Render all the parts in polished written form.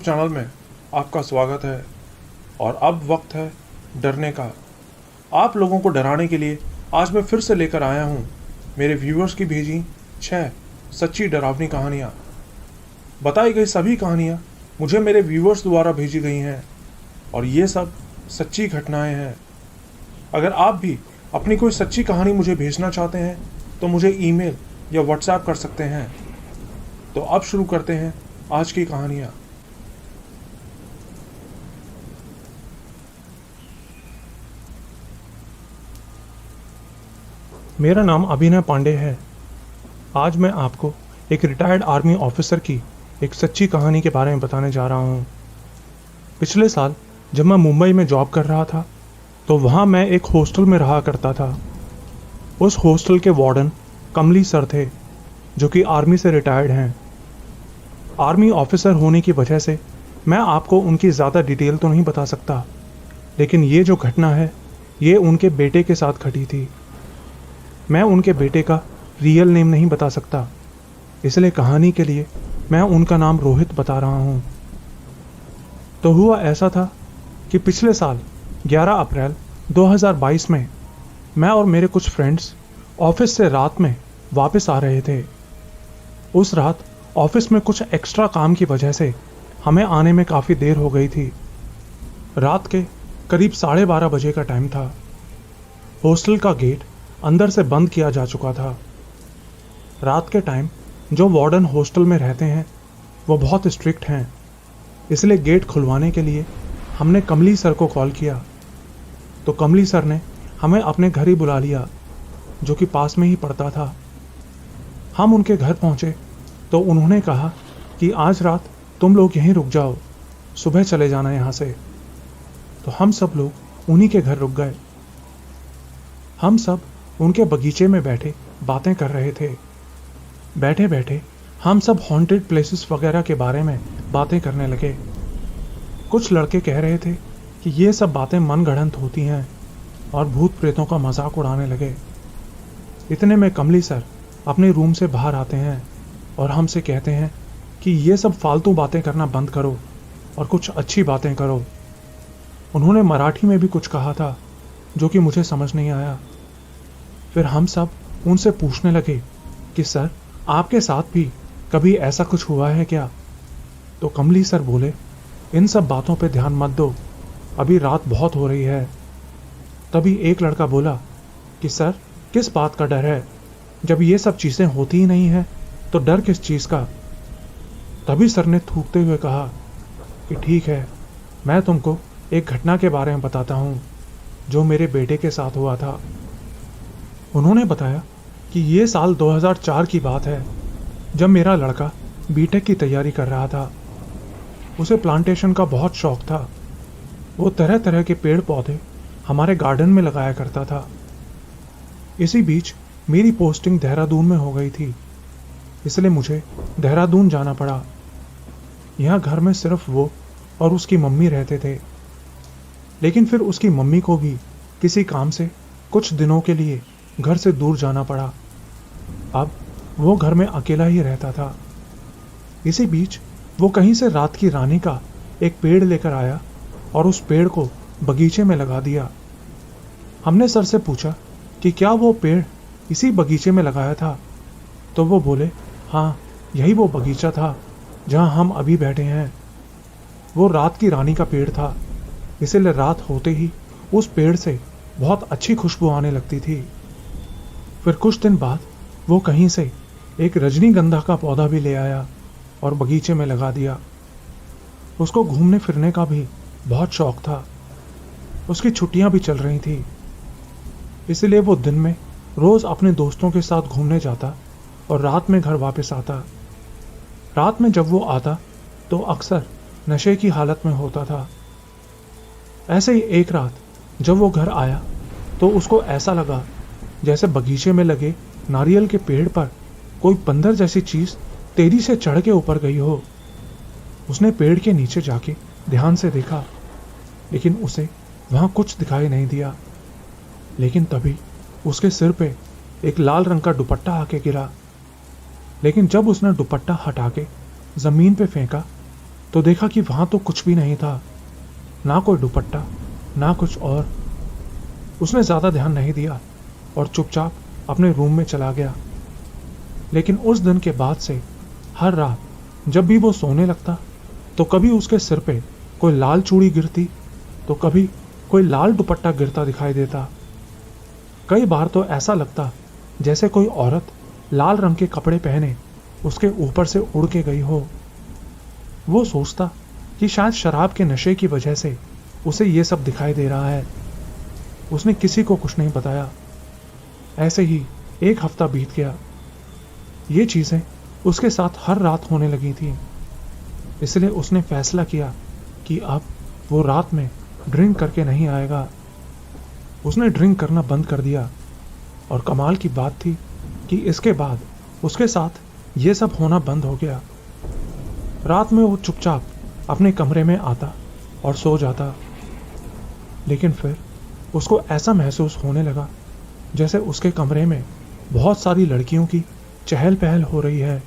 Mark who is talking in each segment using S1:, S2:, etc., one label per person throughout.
S1: YouTube channel में आपका स्वागत है। और अब वक्त है डरने का। आप लोगों को डराने के लिए आज मैं फिर से लेकर आया हूँ मेरे व्यूअर्स की भेजी 6 सच्ची डरावनी कहानियाँ। बताई गई सभी कहानियाँ मुझे मेरे व्यूअर्स द्वारा भेजी गई हैं और ये सब सच्ची घटनाएं हैं। अगर आप भी अपनी कोई सच्ची कहानी मुझे भेजना चाहते हैं तो मुझे ईमेल या व्हाट्सएप कर सकते हैं। तो अब शुरू करते हैं आज की कहानियाँ।
S2: मेरा नाम अभिनय पांडे है। आज मैं आपको एक रिटायर्ड आर्मी ऑफिसर की एक सच्ची कहानी के बारे में बताने जा रहा हूँ। पिछले साल जब मैं मुंबई में जॉब कर रहा था तो वहाँ मैं एक हॉस्टल में रहा करता था। उस हॉस्टल के वार्डन कमली सर थे, जो कि आर्मी से रिटायर्ड हैं। आर्मी ऑफिसर होने की वजह से मैं आपको उनकी ज़्यादा डिटेल तो नहीं बता सकता, लेकिन ये जो घटना है ये उनके बेटे के साथ घटी थी। मैं उनके बेटे का रियल नेम नहीं बता सकता, इसलिए कहानी के लिए मैं उनका नाम रोहित बता रहा हूँ। तो हुआ ऐसा था कि पिछले साल 11 अप्रैल 2022 में मैं और मेरे कुछ फ्रेंड्स ऑफिस से रात में वापस आ रहे थे। उस रात ऑफिस में कुछ एक्स्ट्रा काम की वजह से हमें आने में काफ़ी देर हो गई थी। रात के करीब 12:30 बजे का टाइम था। हॉस्टल का गेट अंदर से बंद किया जा चुका था। रात के टाइम जो वार्डन हॉस्टल में रहते हैं वो बहुत स्ट्रिक्ट हैं, इसलिए गेट खुलवाने के लिए हमने कमली सर को कॉल किया। तो कमली सर ने हमें अपने घर ही बुला लिया, जो कि पास में ही पड़ता था। हम उनके घर पहुंचे तो उन्होंने कहा कि आज रात तुम लोग यहीं रुक जाओ, सुबह चले जाना यहाँ से। तो हम सब लोग उन्हीं के घर रुक गए। हम सब उनके बगीचे में बैठे बातें कर रहे थे। बैठे बैठे हम सब हॉन्टेड प्लेसेस वगैरह के बारे में बातें करने लगे। कुछ लड़के कह रहे थे कि ये सब बातें मनगढ़ंत होती हैं और भूत प्रेतों का मजाक उड़ाने लगे। इतने में कमली सर अपने रूम से बाहर आते हैं और हमसे कहते हैं कि ये सब फालतू बातें करना बंद करो और कुछ अच्छी बातें करो। उन्होंने मराठी में भी कुछ कहा था जो कि मुझे समझ नहीं आया। फिर हम सब उनसे पूछने लगे कि सर आपके साथ भी कभी ऐसा कुछ हुआ है क्या? तो कमली सर बोले, इन सब बातों पे ध्यान मत दो, अभी रात बहुत हो रही है। तभी एक लड़का बोला कि सर किस बात का डर है, जब ये सब चीज़ें होती ही नहीं है तो डर किस चीज़ का? तभी सर ने थूकते हुए कहा कि ठीक है, मैं तुमको एक घटना के बारे में बताता हूँ जो मेरे बेटे के साथ हुआ था। उन्होंने बताया कि ये साल 2004 की बात है, जब मेरा लड़का बीटेक की तैयारी कर रहा था। उसे प्लांटेशन का बहुत शौक था। वो तरह तरह के पेड़ पौधे हमारे गार्डन में लगाया करता था। इसी बीच मेरी पोस्टिंग देहरादून में हो गई थी, इसलिए मुझे देहरादून जाना पड़ा। यहाँ घर में सिर्फ वो और उसकी मम्मी रहते थे, लेकिन फिर उसकी मम्मी को भी किसी काम से कुछ दिनों के लिए घर से दूर जाना पड़ा। अब वो घर में अकेला ही रहता था। इसी बीच वो कहीं से रात की रानी का एक पेड़ लेकर आया और उस पेड़ को बगीचे में लगा दिया। हमने सर से पूछा कि क्या वो पेड़ इसी बगीचे में लगाया था? तो वो बोले, हाँ यही वो बगीचा था जहाँ हम अभी बैठे हैं। वो रात की रानी का पेड़ था, इसलिए रात होते ही उस पेड़ से बहुत अच्छी खुशबू आने लगती थी। फिर कुछ दिन बाद वो कहीं से एक रजनीगंधा का पौधा भी ले आया और बगीचे में लगा दिया। उसको घूमने फिरने का भी बहुत शौक था। उसकी छुट्टियां भी चल रही थी, इसलिए वो दिन में रोज अपने दोस्तों के साथ घूमने जाता और रात में घर वापस आता। रात में जब वो आता तो अक्सर नशे की हालत में होता था। ऐसे ही एक रात जब वो घर आया तो उसको ऐसा लगा जैसे बगीचे में लगे नारियल के पेड़ पर कोई बंदर जैसी चीज तेजी से चढ़ के ऊपर गई हो। उसने पेड़ के नीचे जाके ध्यान से देखा, लेकिन उसे वहां कुछ दिखाई नहीं दिया। लेकिन तभी उसके सिर पे एक लाल रंग का दुपट्टा आके गिरा। लेकिन जब उसने दुपट्टा हटा के जमीन पे फेंका तो देखा कि वहां तो कुछ भी नहीं था, ना कोई दुपट्टा, ना कुछ और। उसने ज्यादा ध्यान नहीं दिया और चुपचाप अपने रूम में चला गया। लेकिन उस दिन के बाद से हर रात जब भी वो सोने लगता तो कभी उसके सिर पे कोई लाल चूड़ी गिरती, तो कभी कोई लाल दुपट्टा गिरता दिखाई देता। कई बार तो ऐसा लगता जैसे कोई औरत लाल रंग के कपड़े पहने उसके ऊपर से उड़ के गई हो। वो सोचता कि शायद शराब के नशे की वजह से उसे ये सब दिखाई दे रहा है। उसने किसी को कुछ नहीं बताया। ऐसे ही एक हफ्ता बीत गया। ये चीजें उसके साथ हर रात होने लगी थी। इसलिए उसने फैसला किया कि अब वो रात में ड्रिंक करके नहीं आएगा। उसने ड्रिंक करना बंद कर दिया और कमाल की बात थी कि इसके बाद उसके साथ ये सब होना बंद हो गया। रात में वो चुपचाप अपने कमरे में आता और सो जाता। लेकिन फिर उसको ऐसा महसूस होने लगा जैसे उसके कमरे में बहुत सारी लड़कियों की चहल पहल हो रही है,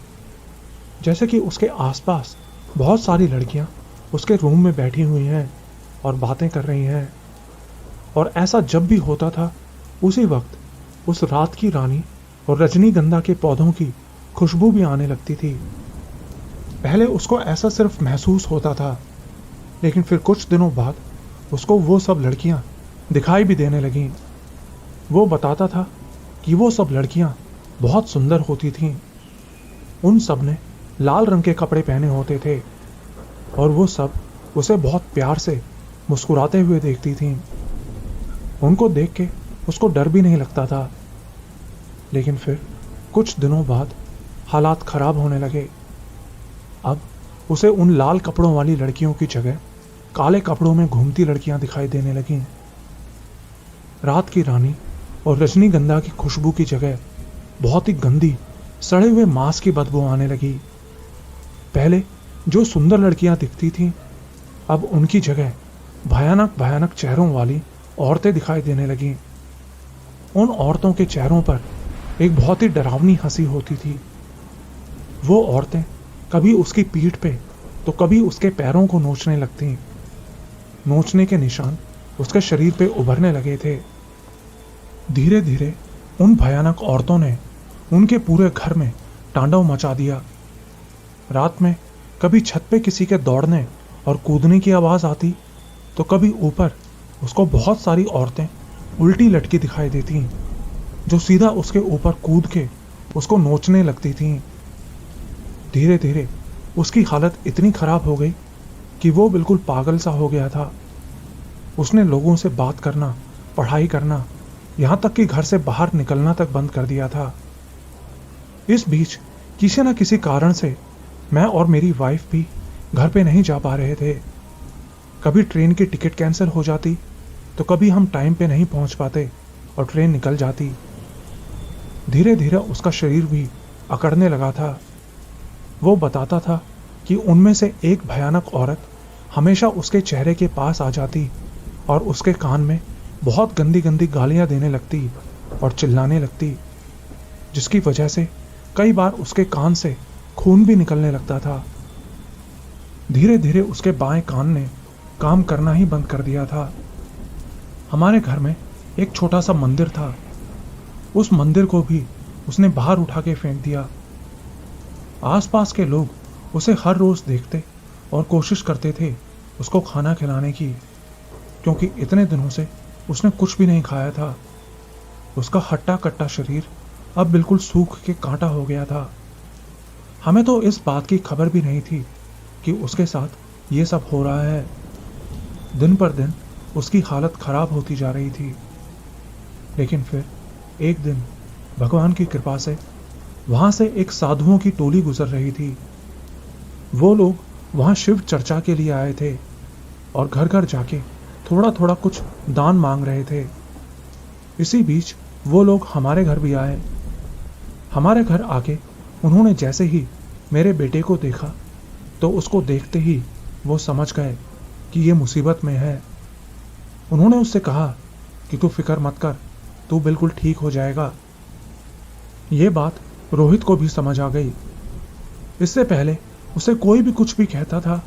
S2: जैसे कि उसके आसपास बहुत सारी लड़कियां उसके रूम में बैठी हुई हैं और बातें कर रही हैं। और ऐसा जब भी होता था उसी वक्त उस रात की रानी और रजनीगंधा के पौधों की खुशबू भी आने लगती थी। पहले उसको ऐसा सिर्फ महसूस होता था, लेकिन फिर कुछ दिनों बाद उसको वो सब लड़कियां दिखाई भी देने लगीं। वो बताता था कि वो सब लड़कियां बहुत सुंदर होती थीं। उन सब ने लाल रंग के कपड़े पहने होते थे और वो सब उसे बहुत प्यार से मुस्कुराते हुए देखती थीं। उनको देख के उसको डर भी नहीं लगता था। लेकिन फिर कुछ दिनों बाद हालात खराब होने लगे। अब उसे उन लाल कपड़ों वाली लड़कियों की जगह काले कपड़ों में घूमती लड़कियां दिखाई देने लगीं। रात की रानी और रजनीगंधा की खुशबू की जगह बहुत ही गंदी सड़े हुए मांस की बदबू आने लगी। पहले जो सुंदर लड़कियां दिखती थीं, अब उनकी जगह भयानक भयानक चेहरों वाली औरतें दिखाई देने लगीं। उन औरतों के चेहरों पर एक बहुत ही डरावनी हंसी होती थी। वो औरतें कभी उसकी पीठ पे तो कभी उसके पैरों को नोचने लगतीं। नोचने के निशान उसके शरीर पे उभरने लगे थे। धीरे धीरे उन भयानक औरतों ने उनके पूरे घर में तांडव मचा दिया। रात में कभी छत पे किसी के दौड़ने और कूदने की आवाज आती, तो कभी ऊपर उसको बहुत सारी औरतें उल्टी लटकी दिखाई देती, जो सीधा उसके ऊपर कूद के उसको नोचने लगती थीं। धीरे धीरे उसकी हालत इतनी खराब हो गई कि वो बिल्कुल पागल सा हो गया था। उसने लोगों से बात करना, पढ़ाई करना, यहां तक कि घर से बाहर निकलना तक बंद कर दिया था। इस बीच किसी न किसी कारण से मैं और मेरी वाइफ भी घर पे नहीं जा पा रहे थे। कभी ट्रेन की टिकट कैंसिल हो जाती, तो कभी हम टाइम पे नहीं पहुंच पाते और ट्रेन निकल जाती। धीरे धीरे उसका शरीर भी अकड़ने लगा था। वो बताता था कि उनमें से एक भयानक औरत हमेशा उसके चेहरे के पास आ जाती और उसके कान में बहुत गंदी गंदी गालियां देने लगती और चिल्लाने लगती, जिसकी वजह से कई बार उसके कान से खून भी निकलने लगता था। धीरे धीरे उसके बाएं कान ने काम करना ही बंद कर दिया था। हमारे घर में एक छोटा सा मंदिर था। उस मंदिर को भी उसने बाहर उठा के फेंक दिया। आसपास के लोग उसे हर रोज देखते और कोशिश करते थे उसको खाना खिलाने की, क्योंकि इतने दिनों से उसने कुछ भी नहीं खाया था। उसका हट्टा कट्टा शरीर अब बिल्कुल सूख के कांटा हो गया था। हमें तो इस बात की खबर भी नहीं थी कि उसके साथ ये सब हो रहा है। दिन पर दिन उसकी हालत खराब होती जा रही थी। लेकिन फिर एक दिन भगवान की कृपा से वहां से एक साधुओं की टोली गुजर रही थी। वो लोग वहां शिव चर्चा के लिए आए थे और घर घर जाके थोड़ा थोड़ा कुछ दान मांग रहे थे। इसी बीच वो लोग हमारे घर भी आए। हमारे घर आके उन्होंने जैसे ही मेरे बेटे को देखा, तो उसको देखते ही वो समझ गए कि ये मुसीबत में है। उन्होंने उससे कहा कि तू फिक्र मत कर, तू बिल्कुल ठीक हो जाएगा। ये बात रोहित को भी समझ आ गई। इससे पहले उसे कोई भी कुछ भी कहता था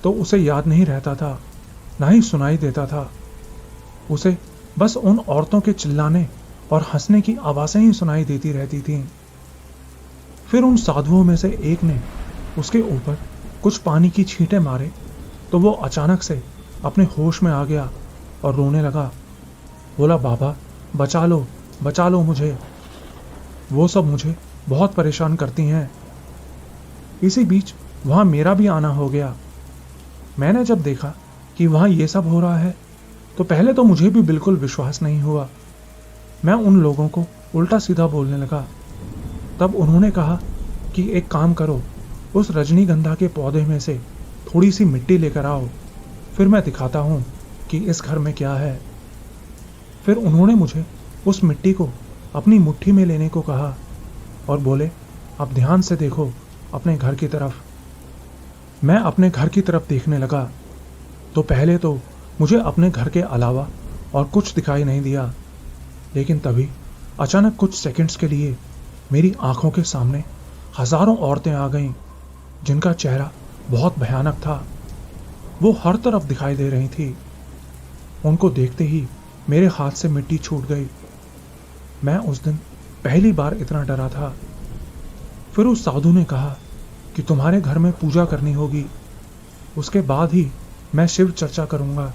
S2: तो उसे याद नहीं रहता था, ना ही सुनाई देता था। उसे बस उन औरतों के चिल्लाने और हंसने की आवाज़ें ही सुनाई देती रहती थीं। फिर उन साधुओं में से एक ने उसके ऊपर कुछ पानी की छींटे मारे तो वो अचानक से अपने होश में आ गया और रोने लगा। बोला, बाबा बचा लो मुझे, वो सब मुझे बहुत परेशान करती हैं। इसी बीच वहाँ मेरा भी आना हो गया। मैंने जब देखा कि वहाँ ये सब हो रहा है तो पहले तो मुझे भी बिल्कुल विश्वास नहीं हुआ। मैं उन लोगों को उल्टा सीधा बोलने लगा। तब उन्होंने कहा कि एक काम करो, उस रजनीगंधा के पौधे में से थोड़ी सी मिट्टी लेकर आओ, फिर मैं दिखाता हूँ कि इस घर में क्या है। फिर उन्होंने मुझे उस मिट्टी को अपनी मुट्ठी में लेने को कहा और बोले, अब ध्यान से देखो अपने घर की तरफ। मैं अपने घर की तरफ देखने लगा तो पहले तो मुझे अपने घर के अलावा और कुछ दिखाई नहीं दिया, लेकिन तभी अचानक कुछ सेकंड्स के लिए मेरी आंखों के सामने हजारों औरतें आ गईं जिनका चेहरा बहुत भयानक था। वो हर तरफ दिखाई दे रही थी। उनको देखते ही मेरे हाथ से मिट्टी छूट गई। मैं उस दिन पहली बार इतना डरा था। फिर उस साधु ने कहा कि तुम्हारे घर में पूजा करनी होगी, उसके बाद ही मैं शिव चर्चा करूंगा।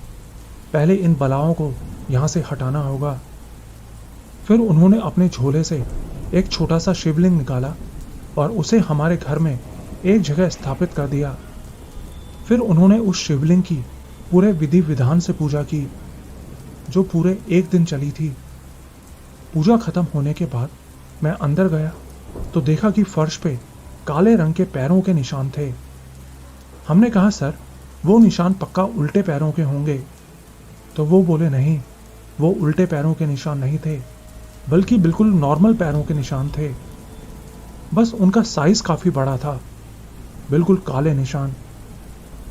S2: पहले इन बलाओं को यहाँ से हटाना होगा। फिर उन्होंने अपने झोले से एक छोटा सा शिवलिंग निकाला और उसे हमारे घर में एक जगह स्थापित कर दिया। फिर उन्होंने उस शिवलिंग की पूरे विधि विधान से पूजा की, जो पूरे एक दिन चली थी। पूजा खत्म होने के बाद मैं अंदर गया तो देखा कि फर्श पे काले रंग के पैरों के निशान थे। हमने कहा, सर वो निशान पक्का उल्टे पैरों के होंगे। तो वो बोले, नहीं, वो उल्टे पैरों के निशान नहीं थे, बल्कि बिल्कुल नॉर्मल पैरों के निशान थे। बस उनका साइज काफी बड़ा था, बिल्कुल काले निशान।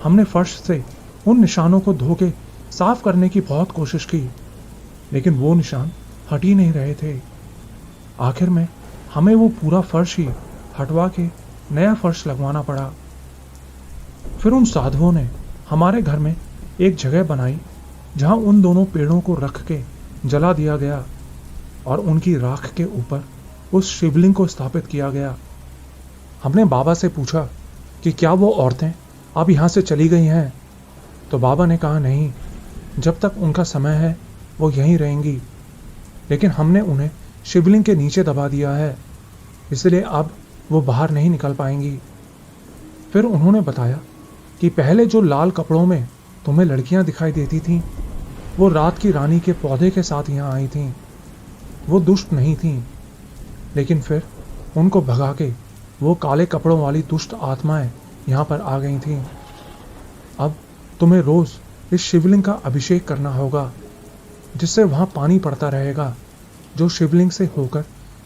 S2: हमने फर्श से उन निशानों को धो के साफ करने की बहुत कोशिश की, लेकिन वो निशान हट ही नहीं रहे थे। आखिर में हमें वो पूरा फर्श ही हटवा के नया फर्श लगवाना पड़ा। फिर उन साधुओं ने हमारे घर में एक जगह बनाई जहां उन दोनों पेड़ों को रख के जला दिया गया और उनकी राख के ऊपर उस शिवलिंग को स्थापित किया गया। हमने बाबा से पूछा कि क्या वो औरतें अब यहाँ से चली गई हैं? तो बाबा ने कहा, नहीं, जब तक उनका समय है वो यहीं रहेंगी, लेकिन हमने उन्हें शिवलिंग के नीचे दबा दिया है, इसलिए अब वो बाहर नहीं निकल पाएंगी। फिर उन्होंने बताया कि पहले जो लाल कपड़ों में तुम्हें लड़कियां दिखाई देती थीं, वो रात की रानी के पौधे के साथ यहाँ आई थीं। वो दुष्ट नहीं थीं, लेकिन फिर उनको भगा के वो काले कपड़ों वाली दुष्ट आत्माएं यहाँ पर आ गई थीं। अब तुम्हें रोज इस शिवलिंग का अभिषेक करना होगा, जिससे वहाँ पानी पड़ता रहेगा, जो शिवलिंग से होकर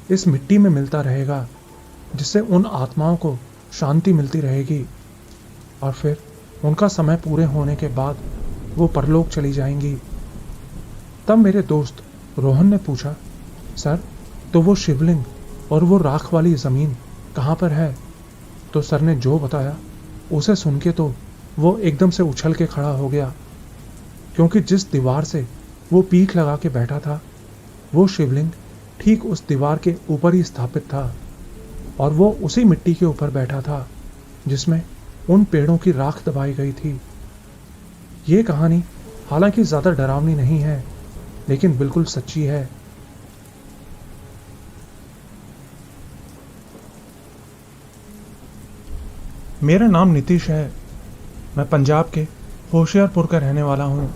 S2: इस मिट्टी में मिलता रहेगा, जिससे उन आत्माओं को शांति मिलती रहेगी। और फिर उनका समय पूरे होने के बाद वो परलोक चली जाएंगी। तब मेरे दोस्त रोहन ने पूछा, सर तो वो शिवलिंग और वो राख वाली ज़मीन कहाँ पर है? तो सर ने जो बताया उसे सुन के तो वो एकदम से उछल के खड़ा हो गया, क्योंकि जिस दीवार से वो पीठ लगा के बैठा था वो शिवलिंग ठीक उस दीवार के ऊपर ही स्थापित था और वो उसी मिट्टी के ऊपर बैठा था जिसमें उन पेड़ों की राख दबाई गई थी। ये कहानी हालांकि ज़्यादा डरावनी नहीं है, लेकिन बिल्कुल सच्ची है। मेरा नाम नीतीश है। मैं पंजाब के होशियारपुर का रहने वाला हूँ।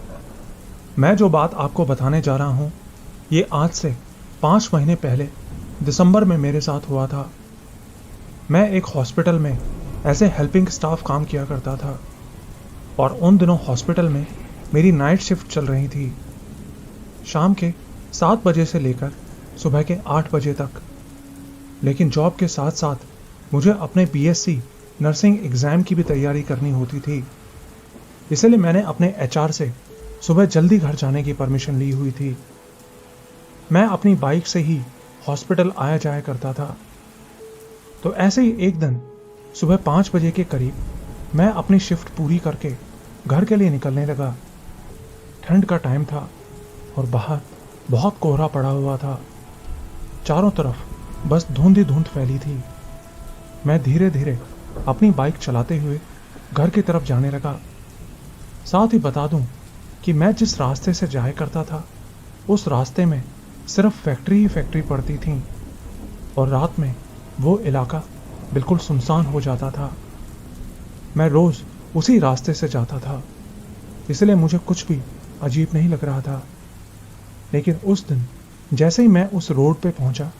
S2: मैं जो बात आपको बताने जा रहा हूँ ये आज से 5 महीने पहले दिसंबर में मेरे साथ हुआ था। मैं एक हॉस्पिटल में ऐसे हेल्पिंग स्टाफ काम किया करता था और उन दिनों हॉस्पिटल में मेरी नाइट शिफ्ट चल रही थी, शाम के 7 बजे से लेकर सुबह के 8 बजे तक। लेकिन जॉब के साथ साथ मुझे अपने बीएससी नर्सिंग एग्ज़ाम की भी तैयारी करनी होती थी, इसलिए मैंने अपने एचआर से सुबह जल्दी घर जाने की परमिशन ली हुई थी। मैं अपनी बाइक से ही हॉस्पिटल आया जाया करता था। तो ऐसे ही एक दिन सुबह 5 बजे के करीब मैं अपनी शिफ्ट पूरी करके घर के लिए निकलने लगा। ठंड का टाइम था और बाहर बहुत कोहरा पड़ा हुआ था। चारों तरफ बस धुंध ही धुंध फैली थी। मैं धीरे धीरे अपनी बाइक चलाते हुए घर की तरफ जाने लगा। साथ ही बता दूं कि मैं जिस रास्ते से जाया करता था उस रास्ते में सिर्फ फैक्ट्री ही फैक्ट्री पड़ती थी और रात में वो इलाका बिल्कुल सुनसान हो जाता था। मैं रोज़ उसी रास्ते से जाता था, इसलिए मुझे कुछ भी अजीब नहीं लग रहा था। लेकिन उस दिन जैसे ही मैं उस रोड पे पहुंचा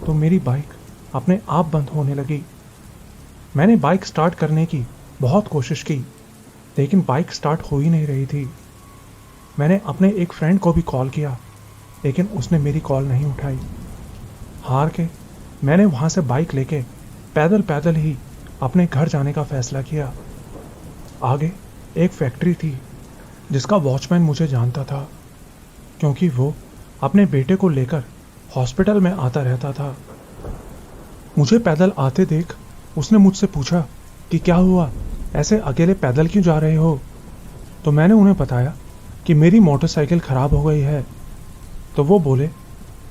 S2: तो मेरी बाइक अपने आप बंद होने लगी। मैंने बाइक स्टार्ट करने की बहुत कोशिश की, लेकिन बाइक स्टार्ट हो ही नहीं रही थी। मैंने अपने एक फ्रेंड को भी कॉल किया, लेकिन उसने मेरी कॉल नहीं उठाई। हार के मैंने वहाँ से बाइक लेके पैदल पैदल ही अपने घर जाने का फैसला किया। आगे एक फैक्ट्री थी जिसका वॉचमैन मुझे जानता था, क्योंकि वो अपने बेटे को लेकर हॉस्पिटल में आता रहता था। मुझे पैदल आते देख उसने मुझसे पूछा कि क्या हुआ, ऐसे अकेले पैदल क्यों जा रहे हो। तो मैंने उन्हें बताया कि मेरी मोटरसाइकिल ख़राब हो गई है। तो वो बोले,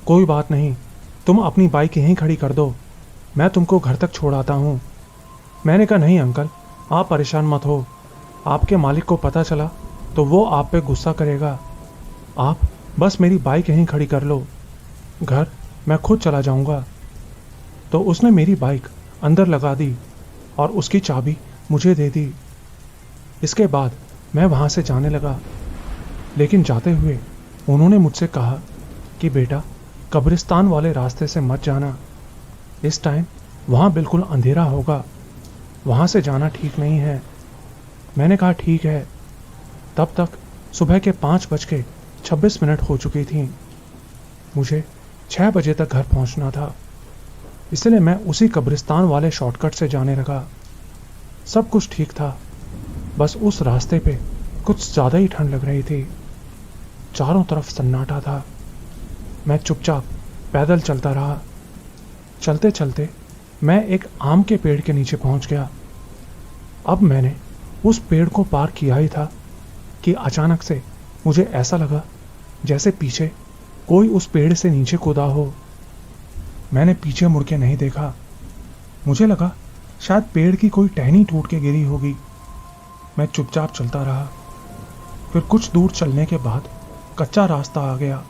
S2: कोई बात नहीं, तुम अपनी बाइक यहीं खड़ी कर दो, मैं तुमको घर तक छोड़ आता हूँ। मैंने कहा, नहीं अंकल, आप परेशान मत हो, आपके मालिक को पता चला तो वो आप पे गुस्सा करेगा। आप बस मेरी बाइक यहीं खड़ी कर लो, घर मैं खुद चला जाऊँगा। तो उसने मेरी बाइक अंदर लगा दी और उसकी चाबी मुझे दे दी। इसके बाद मैं वहाँ से जाने लगा, लेकिन जाते हुए उन्होंने मुझसे कहा कि बेटा, कब्रिस्तान वाले रास्ते से मत जाना, इस टाइम वहाँ बिल्कुल अंधेरा होगा, वहाँ से जाना ठीक नहीं है। मैंने कहा ठीक है। तब तक सुबह के 5:26 हो चुकी थी। मुझे 6 बजे तक घर पहुँचना था, इसलिए मैं उसी कब्रिस्तान वाले शॉर्टकट से जाने लगा। सब कुछ ठीक था, बस उस रास्ते पे कुछ ज़्यादा ही ठंड लग रही थी। चारों तरफ सन्नाटा था। मैं चुपचाप पैदल चलता रहा। चलते चलते मैं एक आम के पेड़ के नीचे पहुंच गया। अब मैंने उस पेड़ को पार किया ही था कि अचानक से मुझे ऐसा लगा जैसे पीछे कोई उस पेड़ से नीचे कूदा हो। मैंने पीछे मुड़ के नहीं देखा। मुझे लगा शायद पेड़ की कोई टहनी टूट के गिरी होगी। मैं चुपचाप चलता रहा। फिर कुछ दूर चलने के बाद कच्चा रास्ता आ गया।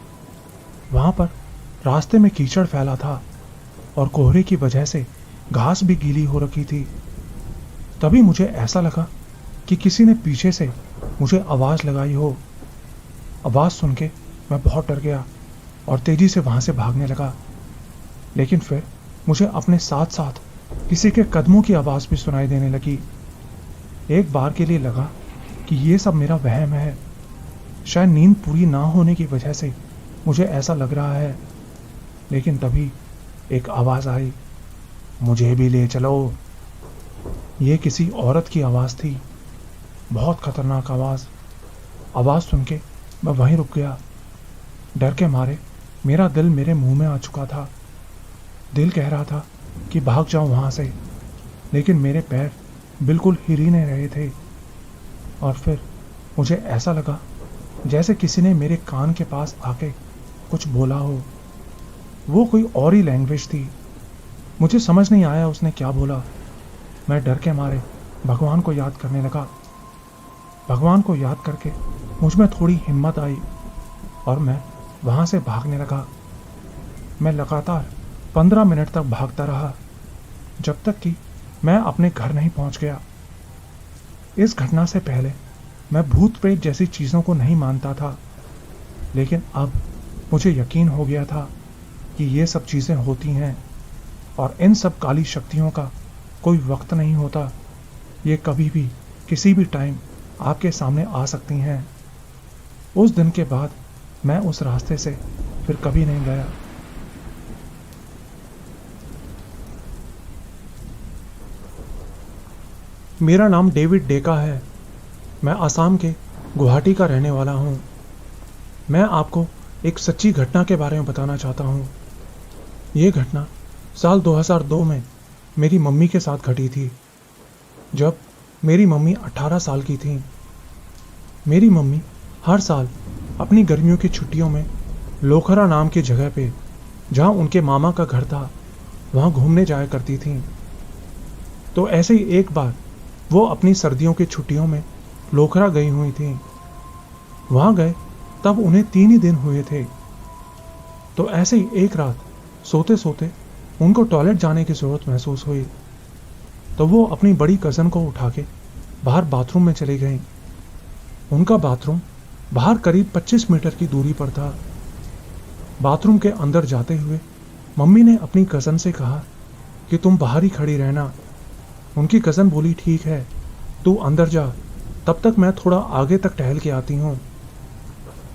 S2: वहाँ पर रास्ते में कीचड़ फैला था और कोहरे की वजह से घास भी गीली हो रखी थी। तभी मुझे ऐसा लगा कि किसी ने पीछे से मुझे आवाज़ लगाई हो। आवाज़ सुन के मैं बहुत डर गया और तेज़ी से वहाँ से भागने लगा। लेकिन फिर मुझे अपने साथ साथ किसी के कदमों की आवाज़ भी सुनाई देने लगी। एक बार के लिए लगा कि ये सब मेरा वहम है, शायद नींद पूरी ना होने की वजह से मुझे ऐसा लग रहा है। लेकिन तभी एक आवाज़ आई, मुझे भी ले चलो। ये किसी औरत की आवाज़ थी, बहुत खतरनाक आवाज़। आवाज़ सुन के मैं वहीं रुक गया। डर के मारे मेरा दिल मेरे मुंह में आ चुका था। दिल कह रहा था कि भाग जाऊं वहाँ से, लेकिन मेरे पैर बिल्कुल हिल ही नहीं रहे थे। और फिर मुझे ऐसा लगा जैसे किसी ने मेरे कान के पास आके कुछ बोला हो। वो कोई और ही लैंग्वेज थी, मुझे समझ नहीं आया उसने क्या बोला। मैं डर के मारे भगवान को याद करने लगा। भगवान को याद करके मुझ में थोड़ी हिम्मत आई और मैं वहाँ से भागने लगा। मैं लगातार 15 मिनट तक भागता रहा, जब तक कि मैं अपने घर नहीं पहुँच गया। इस घटना से पहले मैं भूत प्रेत जैसी चीज़ों को नहीं मानता था, लेकिन अब मुझे यकीन हो गया था कि ये सब चीज़ें होती हैं और इन सब काली शक्तियों का कोई वक्त नहीं होता। ये कभी भी किसी भी टाइम आपके सामने आ सकती हैं। उस दिन के बाद मैं उस रास्ते से फिर कभी नहीं गया। मेरा नाम डेविड डेका है। मैं असम के गुवाहाटी का रहने वाला हूँ। मैं आपको एक सच्ची घटना के बारे में बताना चाहता हूँ। ये घटना साल 2002 में मेरी मम्मी के साथ घटी थी, जब मेरी मम्मी 18 साल की थीं। मेरी मम्मी हर साल अपनी गर्मियों की छुट्टियों में लोखरा नाम की जगह पे, जहाँ उनके मामा का घर था, वहाँ घूमने जाया करती थीं। तो ऐसे ही एक बार वो अपनी सर्दियों की छुट्टियों में लोखरा गई हुई थीं। वहाँ गए तब उन्हें 3 ही दिन हुए थे। तो ऐसे ही एक रात सोते सोते उनको टॉयलेट जाने की ज़रूरत महसूस हुई। तो वो अपनी बड़ी कज़न को उठा के बाहर बाथरूम में चली गईं। उनका बाथरूम बाहर करीब 25 मीटर की दूरी पर था। बाथरूम के अंदर जाते हुए मम्मी ने अपनी कज़न से कहा कि तुम बाहर ही खड़ी रहना। उनकी कज़न बोली ठीक है, तू अंदर जा, तब तक मैं थोड़ा आगे तक टहल के आती हूँ।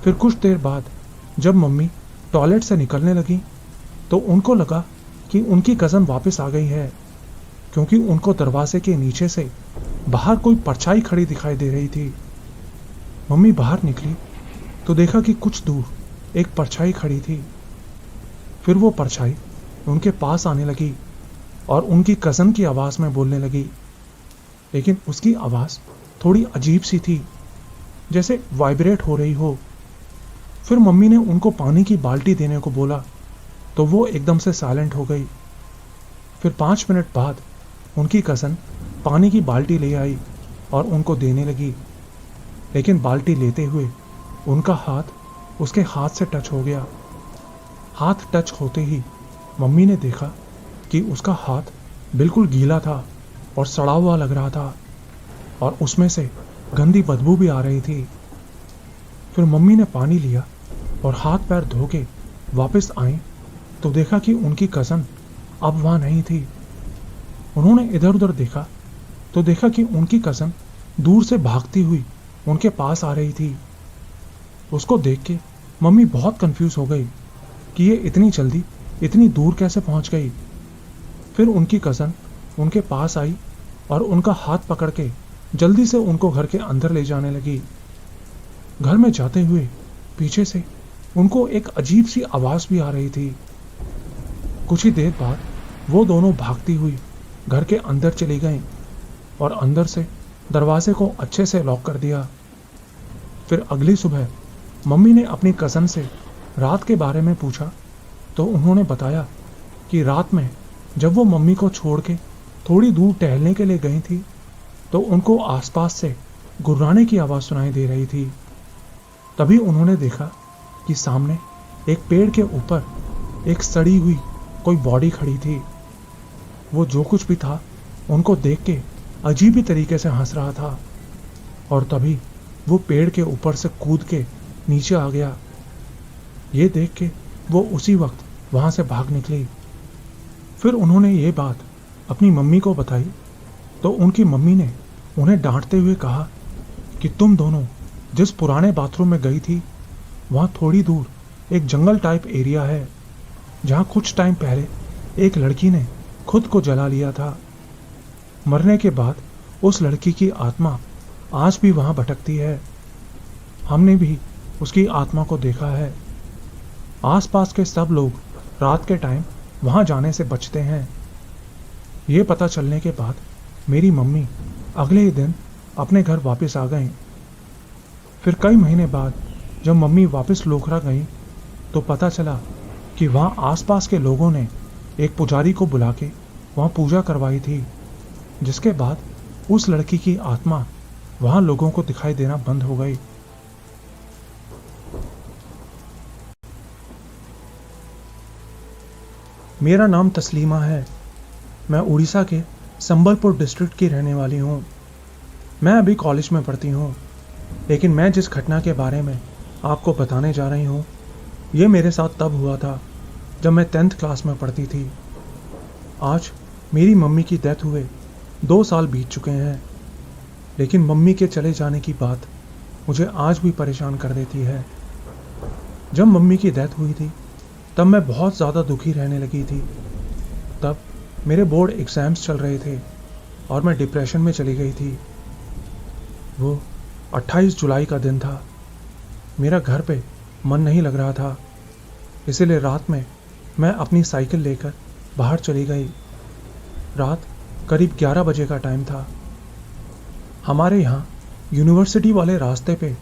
S2: फिर कुछ देर बाद जब मम्मी टॉयलेट से निकलने लगी तो उनको लगा कि उनकी कज़न वापस आ गई है, क्योंकि उनको दरवाजे के नीचे से बाहर कोई परछाई खड़ी दिखाई दे रही थी। मम्मी बाहर निकली तो देखा कि कुछ दूर एक परछाई खड़ी थी। फिर वो परछाई उनके पास आने लगी और उनकी कज़न की आवाज़ में बोलने लगी, लेकिन उसकी आवाज़ थोड़ी अजीब सी थी, जैसे वाइब्रेट हो रही हो। फिर मम्मी ने उनको पानी की बाल्टी देने को बोला तो वो एकदम से साइलेंट हो गई। फिर 5 मिनट बाद उनकी कज़न पानी की बाल्टी ले आई और उनको देने लगी, लेकिन बाल्टी लेते हुए उनका हाथ उसके हाथ से टच हो गया। हाथ टच होते ही मम्मी ने देखा कि उसका हाथ बिल्कुल गीला था और सड़ा हुआ लग रहा था और उसमें से गंदी बदबू भी आ रही थी। फिर मम्मी ने पानी लिया और हाथ पैर धो के वापस आई तो देखा कि उनकी कज़न अब वहाँ नहीं थी। उन्होंने इधर उधर देखा तो देखा कि उनकी कज़न दूर से भागती हुई उनके पास आ रही थी। उसको देख के मम्मी बहुत कंफ्यूज हो गई कि ये इतनी जल्दी इतनी दूर कैसे पहुंच गई। फिर उनकी कज़न उनके पास आई और उनका हाथ पकड़ के जल्दी से उनको घर के अंदर ले जाने लगी। घर में जाते हुए पीछे से उनको एक अजीब सी आवाज़ भी आ रही थी। कुछ ही देर बाद वो दोनों भागती हुई घर के अंदर चली गईं और अंदर से दरवाजे को अच्छे से लॉक कर दिया। फिर अगली सुबह मम्मी ने अपनी कज़न से रात के बारे में पूछा तो उन्होंने बताया कि रात में जब वो मम्मी को छोड़ के थोड़ी दूर टहलने के लिए गई थी तो उनको आसपास से गुर्राने की आवाज़ सुनाई दे रही थी। तभी उन्होंने देखा कि सामने एक पेड़ के ऊपर एक सड़ी हुई कोई बॉडी खड़ी थी। वो जो कुछ भी था उनको देख के अजीब ही तरीके से हंस रहा था और तभी वो पेड़ के ऊपर से कूद के नीचे आ गया। ये देख के वो उसी वक्त वहाँ से भाग निकली। फिर उन्होंने ये बात अपनी मम्मी को बताई तो उनकी मम्मी ने उन्हें डांटते हुए कहा कि तुम दोनों जिस पुराने बाथरूम में गई थी वहाँ थोड़ी दूर एक जंगल टाइप एरिया है, जहाँ कुछ टाइम पहले एक लड़की ने खुद को जला लिया था। मरने के बाद उस लड़की की आत्मा आज भी वहाँ भटकती है। हमने भी उसकी आत्मा को देखा है। आसपास के सब लोग रात के टाइम वहाँ जाने से बचते हैं। ये पता चलने के बाद मेरी मम्मी अगले ही दिन अपने घर वापस आ गईं। फिर कई महीने बाद जब मम्मी वापस लोखरा गईं तो पता चला कि वहाँ आसपास के लोगों ने एक पुजारी को बुला के वहाँ पूजा करवाई थी, जिसके बाद उस लड़की की आत्मा वहाँ लोगों को दिखाई देना बंद हो गई। मेरा नाम तस्लीमा है। मैं उड़ीसा के संबलपुर डिस्ट्रिक्ट की रहने वाली हूँ। मैं अभी कॉलेज में पढ़ती हूँ, लेकिन मैं जिस घटना के बारे में आपको बताने जा रही हूँ ये मेरे साथ तब हुआ था जब मैं 10th क्लास में पढ़ती थी। आज मेरी मम्मी की डेथ हुए 2 साल बीत चुके हैं, लेकिन मम्मी के चले जाने की बात मुझे आज भी परेशान कर देती है। जब मम्मी की डेथ हुई थी तब मैं बहुत ज़्यादा दुखी रहने लगी थी। तब मेरे बोर्ड एग्ज़ाम्स चल रहे थे और मैं डिप्रेशन में चली गई थी। वो 28 जुलाई का दिन था। मेरा घर पे मन नहीं लग रहा था, इसीलिए रात में मैं अपनी साइकिल लेकर बाहर चली गई। रात करीब 11 बजे का टाइम था। हमारे यहाँ यूनिवर्सिटी वाले रास्ते पे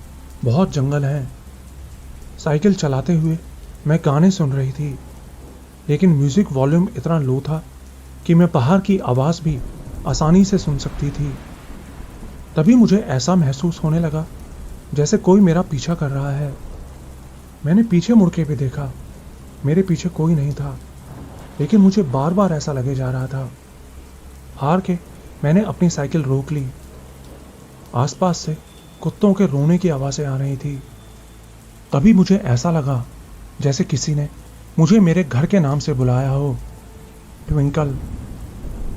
S2: बहुत जंगल हैं। साइकिल चलाते हुए मैं गाने सुन रही थी, लेकिन म्यूज़िक वॉल्यूम इतना लो था कि मैं बाहर की आवाज़ भी आसानी से सुन सकती थी। तभी मुझे ऐसा महसूस होने लगा जैसे कोई मेरा पीछा कर रहा है। मैंने पीछे मुड़ के भी देखा, मेरे पीछे कोई नहीं था, लेकिन मुझे बार बार ऐसा लगे जा रहा था। हार के मैंने अपनी साइकिल रोक ली। आसपास से कुत्तों के रोने की आवाज़ें आ रही थी। तभी मुझे ऐसा लगा जैसे किसी ने मुझे मेरे घर के नाम से बुलाया हो। ट्विंकल।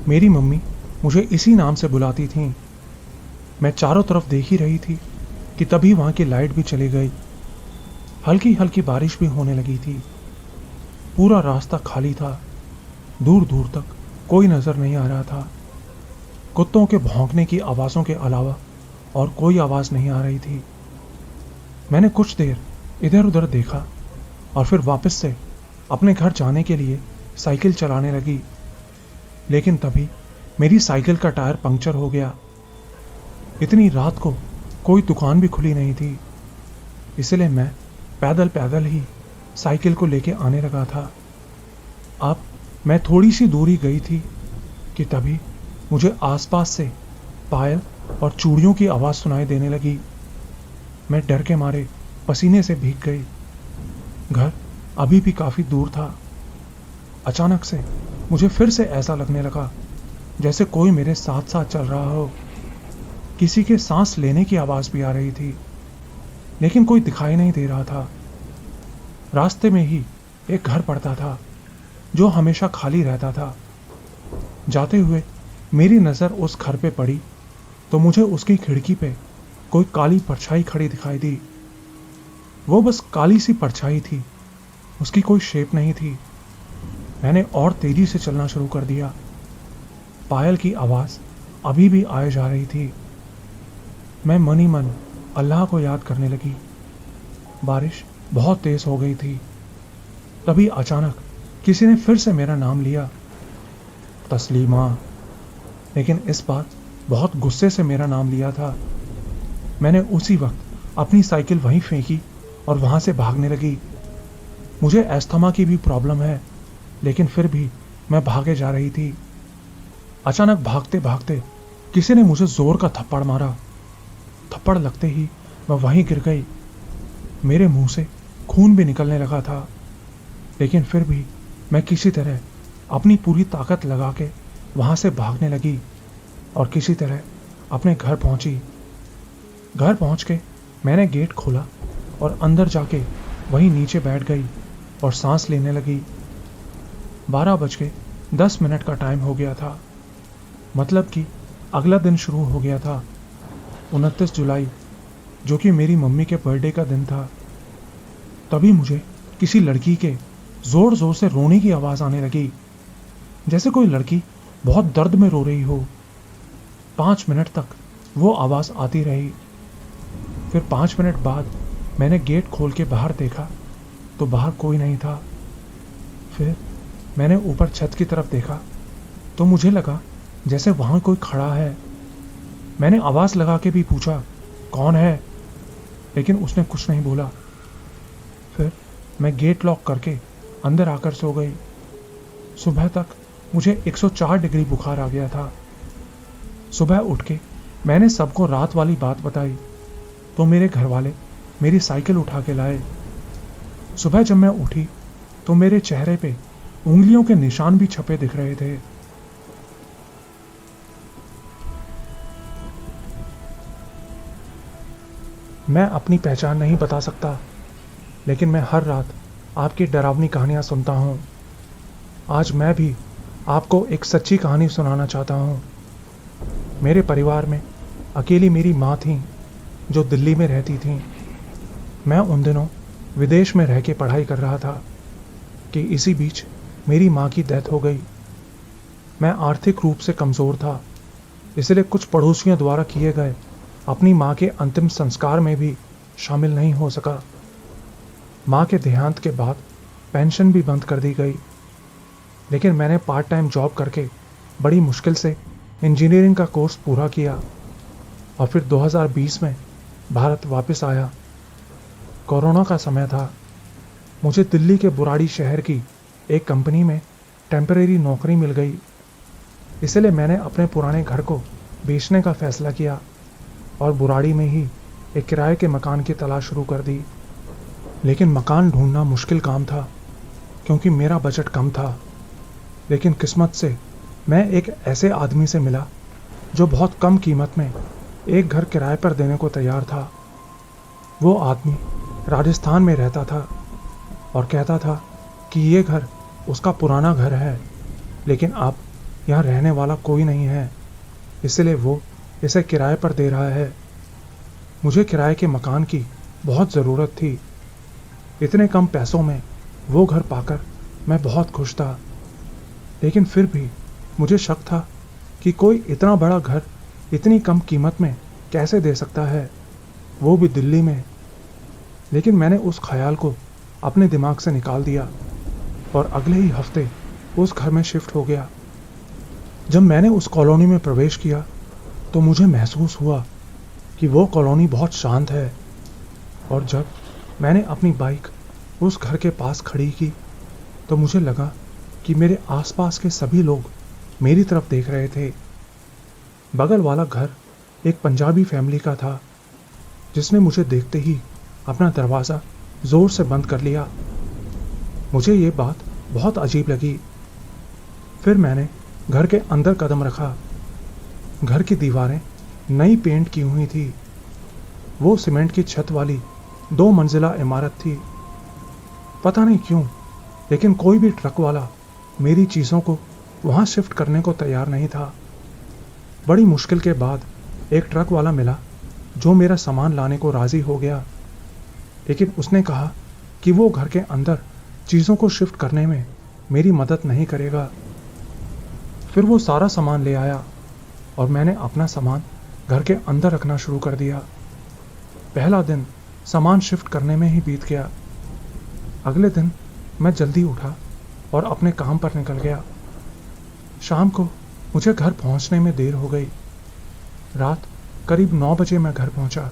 S2: मेरी मम्मी मुझे इसी नाम से बुलाती थीं। मैं चारों तरफ देख ही रही थी कि तभी वहाँ की लाइट भी चली गई। हल्की हल्की बारिश भी होने लगी थी। पूरा रास्ता खाली था। दूर दूर तक कोई नज़र नहीं आ रहा था। कुत्तों के भौंकने की आवाज़ों के अलावा और कोई आवाज़ नहीं आ रही थी। मैंने कुछ देर इधर उधर देखा और फिर वापस से अपने घर जाने के लिए साइकिल चलाने लगी। लेकिन तभी मेरी साइकिल का टायर पंक्चर हो गया। इतनी रात को कोई दुकान भी खुली नहीं थी, इसलिए मैं पैदल पैदल ही साइकिल को लेके आने लगा था। अब मैं थोड़ी सी दूरी गई थी कि तभी मुझे आसपास से पायल और चूड़ियों की आवाज़ सुनाई देने लगी। मैं डर के मारे पसीने से भीग गई। घर अभी भी काफ़ी दूर था। अचानक से मुझे फिर से ऐसा लगने लगा जैसे कोई मेरे साथ साथ चल रहा हो। किसी के सांस लेने की आवाज़ भी आ रही थी, लेकिन कोई दिखाई नहीं दे रहा था। रास्ते में ही एक घर पड़ता था जो हमेशा खाली रहता था। जाते हुए मेरी नज़र उस घर पे पड़ी तो मुझे उसकी खिड़की पे कोई काली परछाई खड़ी दिखाई दी। वो बस काली सी परछाई थी, उसकी कोई शेप नहीं थी। मैंने और तेजी से चलना शुरू कर दिया। पायल की आवाज़ अभी भी आए जा रही थी। मैं मन ही मन अल्लाह को याद करने लगी। बारिश बहुत तेज़ हो गई थी। तभी अचानक किसी ने फिर से मेरा नाम लिया, तस्लीमा। लेकिन इस बार बहुत गुस्से से मेरा नाम लिया था। मैंने उसी वक्त अपनी साइकिल वहीं फेंकी और वहाँ से भागने लगी। मुझे अस्थमा की भी प्रॉब्लम है, लेकिन फिर भी मैं भागे जा रही थी। अचानक भागते भागते किसी ने मुझे जोर का थप्पड़ मारा। थप्पड़ लगते ही मैं वहीं गिर गई। मेरे मुंह से खून भी निकलने लगा था, लेकिन फिर भी मैं किसी तरह अपनी पूरी ताकत लगा के वहाँ से भागने लगी और किसी तरह अपने घर पहुँची। घर पहुँच के मैंने गेट खोला और अंदर जाके वहीं नीचे बैठ गई और सांस लेने लगी। 12:10 का टाइम हो गया था। मतलब कि अगला दिन शुरू हो गया था, 29 जुलाई, जो कि मेरी मम्मी के बर्थडे का दिन था। तभी मुझे किसी लड़की के ज़ोर ज़ोर से रोने की आवाज़ आने लगी, जैसे कोई लड़की बहुत दर्द में रो रही हो। 5 मिनट तक वो आवाज़ आती रही। फिर 5 मिनट बाद मैंने गेट खोल के बाहर देखा तो बाहर कोई नहीं था। फिर मैंने ऊपर छत की तरफ देखा तो मुझे लगा जैसे वहाँ कोई खड़ा है। मैंने आवाज़ लगा के भी पूछा, कौन है? लेकिन उसने कुछ नहीं बोला। फिर मैं गेट लॉक करके अंदर आकर सो गई। सुबह तक मुझे 104 डिग्री बुखार आ गया था। सुबह उठ के मैंने सबको रात वाली बात बताई तो मेरे घर वाले मेरी साइकिल उठा के लाए। सुबह जब मैं उठी तो मेरे चेहरे पे उंगलियों के निशान भी छपे दिख रहे थे। मैं अपनी पहचान नहीं बता सकता, लेकिन मैं हर रात आपकी डरावनी कहानियाँ सुनता हूँ। आज मैं भी आपको एक सच्ची कहानी सुनाना चाहता हूँ। मेरे परिवार में अकेली मेरी माँ थी जो दिल्ली में रहती थी। मैं उन दिनों विदेश में रह के पढ़ाई कर रहा था कि इसी बीच मेरी माँ की डेथ हो गई। मैं आर्थिक रूप से कमज़ोर था, इसलिए कुछ पड़ोसियों द्वारा किए गए अपनी माँ के अंतिम संस्कार में भी शामिल नहीं हो सका। माँ के देहांत के बाद पेंशन भी बंद कर दी गई, लेकिन मैंने पार्ट टाइम जॉब करके बड़ी मुश्किल से इंजीनियरिंग का कोर्स पूरा किया। और फिर 2020 में भारत वापस आया। कोरोना का समय था। मुझे दिल्ली के बुराड़ी शहर की एक कंपनी में टेम्परेरी नौकरी मिल गई। इसलिए मैंने अपने पुराने घर को बेचने का फैसला किया और बुराड़ी में ही एक किराए के मकान की तलाश शुरू कर दी। लेकिन मकान ढूंढना मुश्किल काम था क्योंकि मेरा बजट कम था। लेकिन किस्मत से मैं एक ऐसे आदमी से मिला जो बहुत कम कीमत में एक घर किराए पर देने को तैयार था। वो आदमी राजस्थान में रहता था और कहता था कि ये घर उसका पुराना घर है, लेकिन अब यहाँ रहने वाला कोई नहीं है, इसलिए वो इसे किराए पर दे रहा है। मुझे किराए के मकान की बहुत ज़रूरत थी। इतने कम पैसों में वो घर पाकर मैं बहुत खुश था। लेकिन फिर भी मुझे शक था कि कोई इतना बड़ा घर इतनी कम कीमत में कैसे दे सकता है, वो भी दिल्ली में। लेकिन मैंने उस ख्याल को अपने दिमाग से निकाल दिया और अगले ही हफ्ते उस घर में शिफ्ट हो गया। जब मैंने उस कॉलोनी में प्रवेश किया तो मुझे महसूस हुआ कि वो कॉलोनी बहुत शांत है। और जब मैंने अपनी बाइक उस घर के पास खड़ी की तो मुझे लगा कि मेरे आसपास के सभी लोग मेरी तरफ देख रहे थे। बगल वाला घर एक पंजाबी फैमिली का था जिसने मुझे देखते ही अपना दरवाज़ा ज़ोर से बंद कर लिया। मुझे ये बात बहुत अजीब लगी। फिर मैंने घर के अंदर कदम रखा। घर की दीवारें नई पेंट की हुई थी। वो सीमेंट की छत वाली 2 मंजिला इमारत थी। पता नहीं क्यों, लेकिन कोई भी ट्रक वाला मेरी चीज़ों को वहाँ शिफ्ट करने को तैयार नहीं था। बड़ी मुश्किल के बाद एक ट्रक वाला मिला जो मेरा सामान लाने को राज़ी हो गया, लेकिन उसने कहा कि वो घर के अंदर चीज़ों को शिफ्ट करने में मेरी मदद नहीं करेगा। फिर वो सारा सामान ले आया और मैंने अपना सामान घर के अंदर रखना शुरू कर दिया। पहला दिन सामान शिफ्ट करने में ही बीत गया। अगले दिन मैं जल्दी उठा और अपने काम पर निकल गया। शाम को मुझे घर पहुंचने में देर हो गई। रात करीब 9 बजे मैं घर पहुंचा,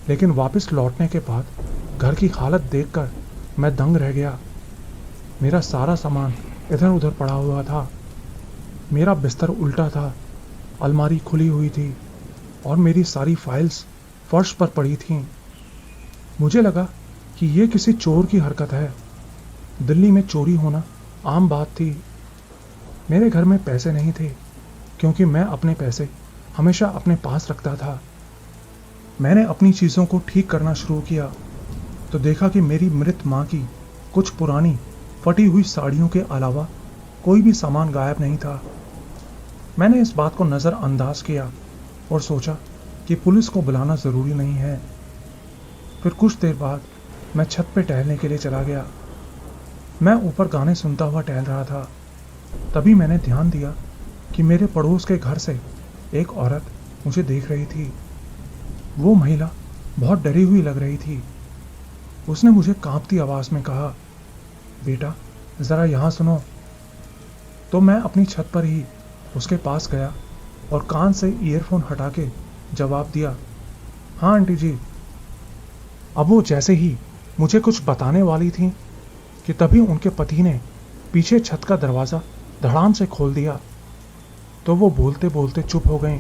S2: लेकिन वापस लौटने के बाद घर की हालत देखकर मैं दंग रह गया। मेरा सारा सामान इधर उधर पड़ा हुआ था। मेरा बिस्तर उल्टा था, अलमारी खुली हुई थी और मेरी सारी फाइल्स फर्श पर पड़ी थीं। मुझे लगा कि ये किसी चोर की हरकत है। दिल्ली में चोरी होना आम बात थी। मेरे घर में पैसे नहीं थे क्योंकि मैं अपने पैसे हमेशा अपने पास रखता था। मैंने अपनी चीज़ों को ठीक करना शुरू किया तो देखा कि मेरी मृत माँ की कुछ पुरानी फटी हुई साड़ियों के अलावा कोई भी सामान गायब नहीं था। मैंने इस बात को नज़रअंदाज किया और सोचा कि पुलिस को बुलाना ज़रूरी नहीं है। फिर कुछ देर बाद मैं छत पे टहलने के लिए चला गया। मैं ऊपर गाने सुनता हुआ टहल रहा था। तभी मैंने ध्यान दिया कि मेरे पड़ोस के घर से एक औरत मुझे देख रही थी। वो महिला बहुत डरी हुई लग रही थी। उसने मुझे कांपती आवाज़ में कहा, बेटा ज़रा यहाँ सुनो। तो मैं अपनी छत पर ही उसके पास गया और कान से ईयरफोन हटा के जवाब दिया, हाँ आंटी जी। अब वो जैसे ही मुझे कुछ बताने वाली थी कि तभी उनके पति ने पीछे छत का दरवाज़ा धड़ाम से खोल दिया। तो वो बोलते बोलते चुप हो गईं।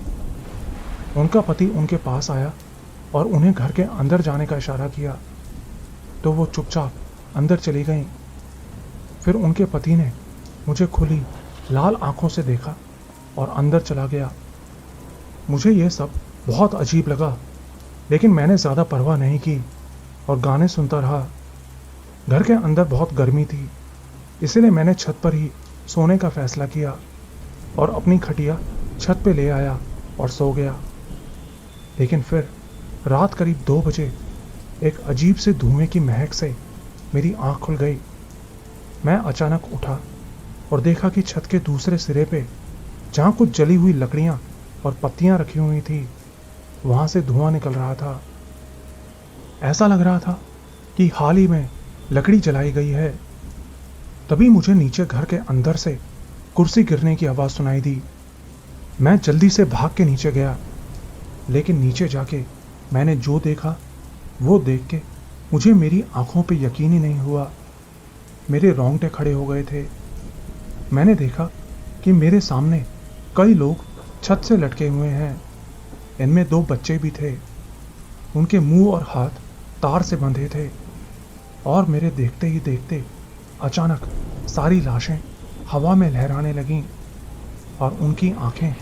S2: उनका पति उनके पास आया और उन्हें घर के अंदर जाने का इशारा किया तो वो चुपचाप अंदर चली गईं। फिर उनके पति ने मुझे खुली लाल आंखों से देखा और अंदर चला गया। मुझे यह सब बहुत अजीब लगा, लेकिन मैंने ज़्यादा परवाह नहीं की और गाने सुनता रहा। घर के अंदर बहुत गर्मी थी, इसलिए मैंने छत पर ही सोने का फैसला किया और अपनी खटिया छत पे ले आया और सो गया। लेकिन फिर रात करीब 2 बजे एक अजीब से धुएं की महक से मेरी आंख खुल गई। मैं अचानक उठा और देखा कि छत के दूसरे सिरे पे, जहाँ कुछ जली हुई लकड़ियाँ और पत्तियाँ रखी हुई थी, वहाँ से धुआं निकल रहा था। ऐसा लग रहा था कि हाल ही में लकड़ी जलाई गई है। तभी मुझे नीचे घर के अंदर से कुर्सी गिरने की आवाज़ सुनाई दी। मैं जल्दी से भाग के नीचे गया, लेकिन नीचे जाके मैंने जो देखा वो देख के मुझे मेरी आंखों पे यकीन ही नहीं हुआ। मेरे रोंगटे खड़े हो गए थे। मैंने देखा कि मेरे सामने कई लोग छत से लटके हुए हैं। इनमें 2 बच्चे भी थे। उनके मुंह और हाथ तार से बंधे थे और मेरे देखते ही देखते अचानक सारी लाशें हवा में लहराने लगीं और उनकी आंखें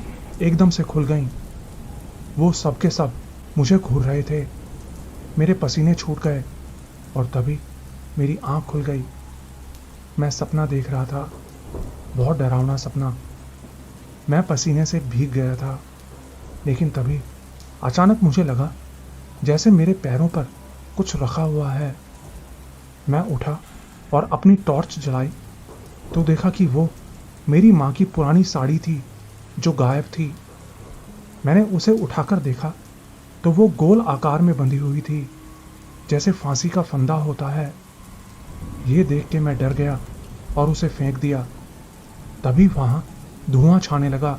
S2: एकदम से खुल गईं। वो सब के सब मुझे घूर रहे थे। मेरे पसीने छूट गए और तभी मेरी आंख खुल गई। मैं सपना देख रहा था, बहुत डरावना सपना। मैं पसीने से भीग गया था, लेकिन तभी अचानक मुझे लगा जैसे मेरे पैरों पर कुछ रखा हुआ है। मैं उठा और अपनी टॉर्च जलाई तो देखा कि वो मेरी माँ की पुरानी साड़ी थी जो गायब थी। मैंने उसे उठाकर देखा तो वो गोल आकार में बंधी हुई थी, जैसे फांसी का फंदा होता है। ये देख के मैं डर गया और उसे फेंक दिया। तभी वहाँ धुआं छाने लगा।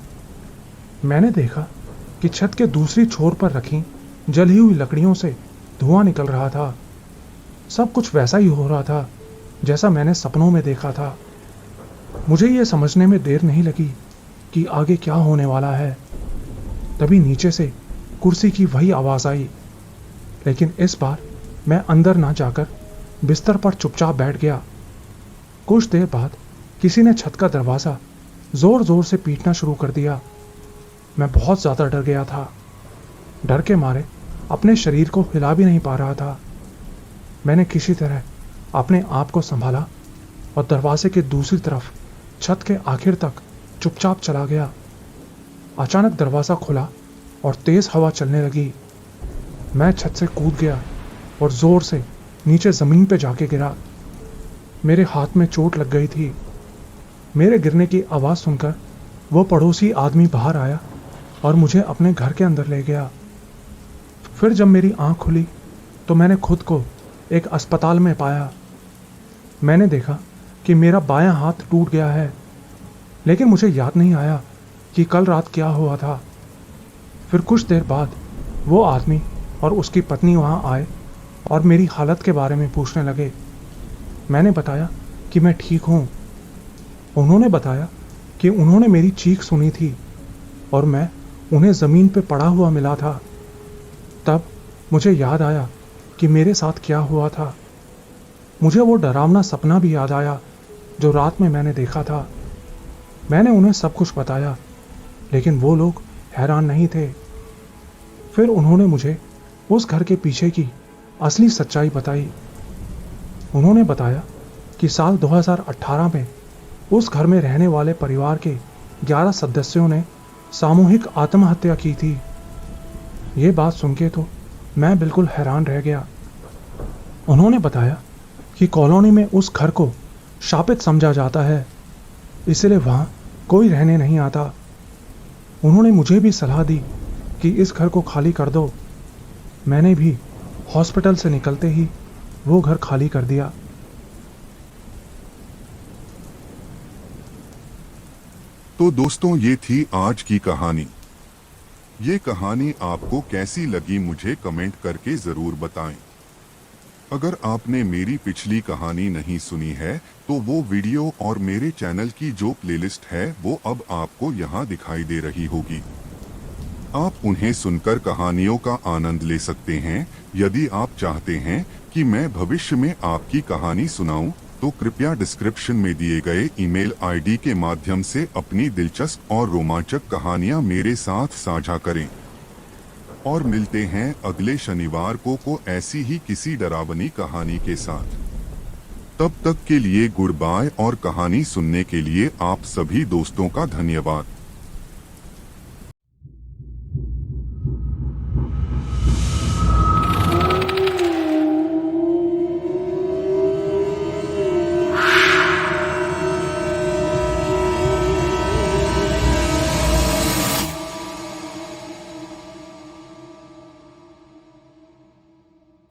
S2: मैंने देखा कि छत के दूसरी छोर पर रखी जली हुई लकड़ियों से धुआं निकल रहा था। सब कुछ वैसा ही हो रहा था जैसा मैंने सपनों में देखा था। मुझे ये समझने में देर नहीं लगी कि आगे क्या होने वाला है। तभी नीचे से कुर्सी की वही आवाज़ आई, लेकिन इस बार मैं अंदर ना जाकर बिस्तर पर चुपचाप बैठ गया। कुछ देर बाद किसी ने छत का दरवाज़ा ज़ोर ज़ोर से पीटना शुरू कर दिया। मैं बहुत ज़्यादा डर गया था। डर के मारे अपने शरीर को हिला भी नहीं पा रहा था। मैंने किसी तरह अपने आप को संभाला और दरवाजे के दूसरी तरफ छत के आखिर तक चुपचाप चला गया। अचानक दरवाज़ा खुला और तेज़ हवा चलने लगी। मैं छत से कूद गया और ज़ोर से नीचे ज़मीन पे जाके गिरा। मेरे हाथ में चोट लग गई थी। मेरे गिरने की आवाज़ सुनकर वो पड़ोसी आदमी बाहर आया और मुझे अपने घर के अंदर ले गया। फिर जब मेरी आँख खुली तो मैंने खुद को एक अस्पताल में पाया। मैंने देखा कि मेरा बायां हाथ टूट गया है, लेकिन मुझे याद नहीं आया कि कल रात क्या हुआ था। फिर कुछ देर बाद वो आदमी और उसकी पत्नी वहाँ आए और मेरी हालत के बारे में पूछने लगे। मैंने बताया कि मैं ठीक हूँ। उन्होंने बताया कि उन्होंने मेरी चीख सुनी थी और मैं उन्हें ज़मीन पे पड़ा हुआ मिला था। तब मुझे याद आया कि मेरे साथ क्या हुआ था। मुझे वो डरावना सपना भी याद आया जो रात में मैंने देखा था। मैंने उन्हें सब कुछ बताया, लेकिन वो लोग हैरान नहीं थे। फिर उन्होंने मुझे उस घर के पीछे की असली सच्चाई बताई। उन्होंने बताया कि साल 2018 में उस घर में रहने वाले परिवार के 11 सदस्यों ने सामूहिक आत्महत्या की थी। ये बात सुन के तो मैं बिल्कुल हैरान रह गया। उन्होंने बताया कि कॉलोनी में उस घर को शापित समझा जाता है, इसलिए वहाँ कोई रहने नहीं आता। उन्होंने मुझे भी सलाह दी कि इस घर को खाली कर दो। मैंने भी हॉस्पिटल से निकलते ही वो घर खाली कर दिया।
S3: तो दोस्तों, ये थी आज की कहानी। ये कहानी आपको कैसी लगी मुझे कमेंट करके ज़रूर बताएं। अगर आपने मेरी पिछली कहानी नहीं सुनी है तो वो वीडियो और मेरे चैनल की जो प्लेलिस्ट है वो अब आपको यहाँ दिखाई दे रही होगी। आप उन्हें सुनकर कहानियों का आनंद ले सकते हैं। यदि आप चाहते हैं कि मैं भविष्य में आपकी कहानी सुनाऊं तो कृपया डिस्क्रिप्शन में दिए गए ईमेल आईडी के माध्यम से अपनी दिलचस्प और रोमांचक कहानियां मेरे साथ साझा करें। और मिलते हैं अगले शनिवार को ऐसी ही किसी डरावनी कहानी के साथ। तब तक के लिए गुड बाय और कहानी सुनने के लिए आप सभी दोस्तों का धन्यवाद।